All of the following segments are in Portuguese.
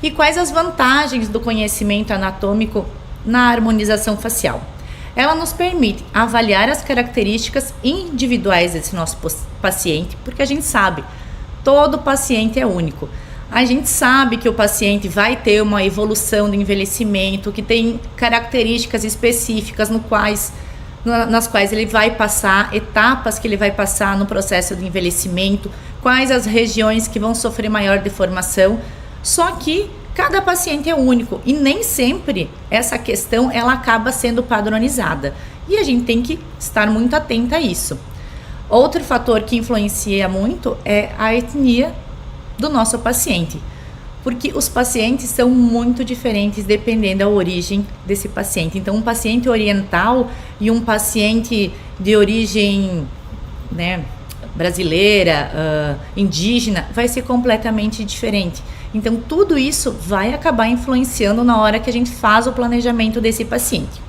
E quais as vantagens do conhecimento anatômico na harmonização facial? Ela nos permite avaliar as características individuais desse nosso paciente, porque a gente sabe, todo paciente é único. A gente sabe que o paciente vai ter uma evolução do envelhecimento, que tem características específicas nas quais ele vai passar, etapas que ele vai passar no processo de envelhecimento, quais as regiões que vão sofrer maior deformação, só que cada paciente é único e nem sempre essa questão ela acaba sendo padronizada e a gente tem que estar muito atenta a isso. Outro fator que influencia muito é a etnia do nosso paciente, porque os pacientes são muito diferentes dependendo da origem desse paciente. Então, um paciente oriental e um paciente de origem, brasileira, indígena, vai ser completamente diferente. Então, tudo isso vai acabar influenciando na hora que a gente faz o planejamento desse paciente.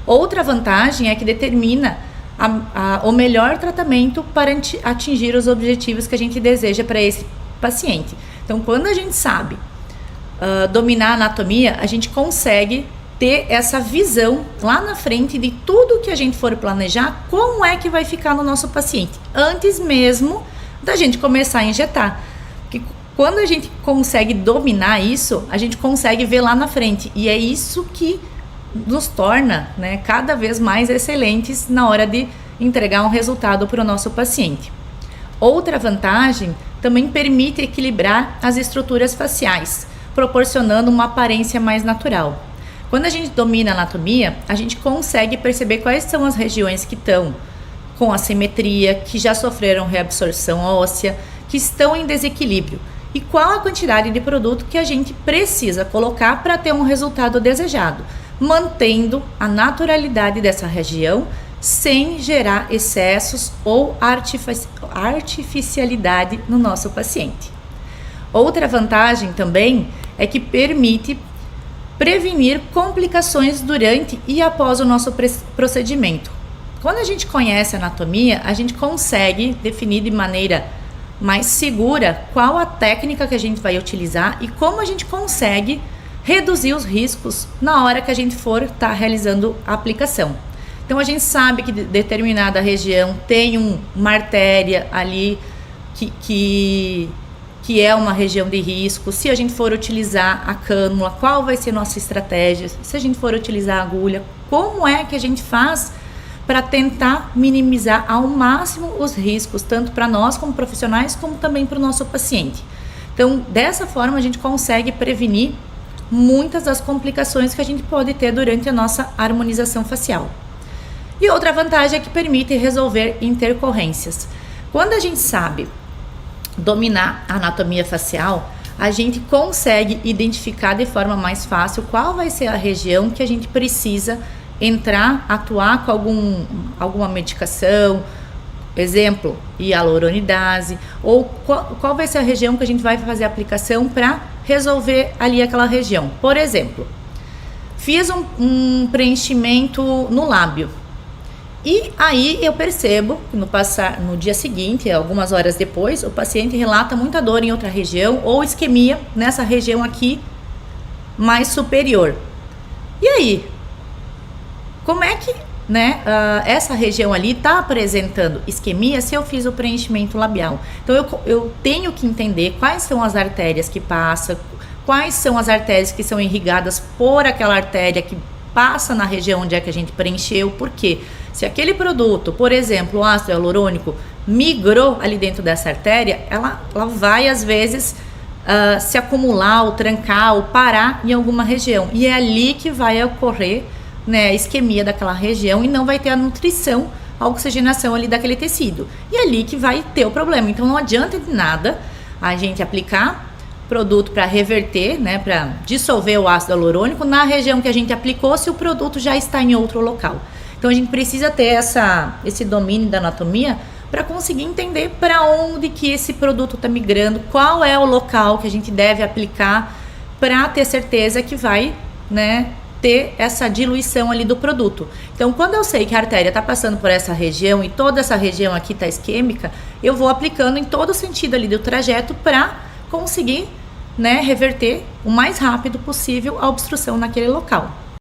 Outra vantagem é que determina o melhor tratamento para atingir os objetivos que a gente deseja para esse paciente. Então, quando a gente sabe dominar a anatomia, a gente consegue ter essa visão lá na frente de tudo que a gente for planejar, como é que vai ficar no nosso paciente, antes mesmo da gente começar a injetar. Porque quando a gente consegue dominar isso, a gente consegue ver lá na frente. E é isso que nos torna, cada vez mais excelentes na hora de entregar um resultado para o nosso paciente. Outra vantagem também permite equilibrar as estruturas faciais, proporcionando uma aparência mais natural. Quando a gente domina a anatomia, a gente consegue perceber quais são as regiões que estão com assimetria, que já sofreram reabsorção óssea, que estão em desequilíbrio e qual a quantidade de produto que a gente precisa colocar para ter um resultado desejado, mantendo a naturalidade dessa região sem gerar excessos ou artificialidade no nosso paciente. Outra vantagem também é que permite prevenir complicações durante e após o nosso procedimento. Quando a gente conhece a anatomia, a gente consegue definir de maneira mais segura qual a técnica que a gente vai utilizar e como a gente consegue reduzir os riscos na hora que a gente for estar realizando a aplicação. Então a gente sabe que determinada região tem uma artéria ali que é uma região de risco. Se a gente for utilizar a cânula, qual vai ser nossa estratégia? Se a gente for utilizar a agulha, como é que a gente faz para tentar minimizar ao máximo os riscos, tanto para nós como profissionais, como também para o nosso paciente. Então, dessa forma, a gente consegue prevenir muitas das complicações que a gente pode ter durante a nossa harmonização facial. E outra vantagem é que permite resolver intercorrências. Quando a gente sabe dominar a anatomia facial, a gente consegue identificar de forma mais fácil qual vai ser a região que a gente precisa entrar, atuar com alguma medicação, exemplo, hialuronidase, ou qual vai ser a região que a gente vai fazer a aplicação para resolver ali aquela região. Por exemplo, fiz um preenchimento no lábio e aí eu percebo que no dia seguinte, algumas horas depois, o paciente relata muita dor em outra região ou isquemia nessa região aqui mais superior. E aí? Como é que essa região ali está apresentando isquemia se eu fiz o preenchimento labial? Então eu tenho que entender quais são as artérias que passam, quais são as artérias que são irrigadas por aquela artéria que passa na região onde é que a gente preencheu, porque se aquele produto, por exemplo, o ácido hialurônico, migrou ali dentro dessa artéria, ela vai às vezes se acumular, ou trancar, ou parar em alguma região, e é ali que vai ocorrer a isquemia daquela região e não vai ter a nutrição, a oxigenação ali daquele tecido. E é ali que vai ter o problema. Então não adianta de nada a gente aplicar produto para reverter, para dissolver o ácido hialurônico na região que a gente aplicou se o produto já está em outro local. Então a gente precisa ter esse domínio da anatomia para conseguir entender para onde que esse produto está migrando, qual é o local que a gente deve aplicar para ter certeza que vai, ter essa diluição ali do produto. Então, quando eu sei que a artéria está passando por essa região e toda essa região aqui está isquêmica, eu vou aplicando em todo o sentido ali do trajeto para conseguir né, reverter o mais rápido possível a obstrução naquele local.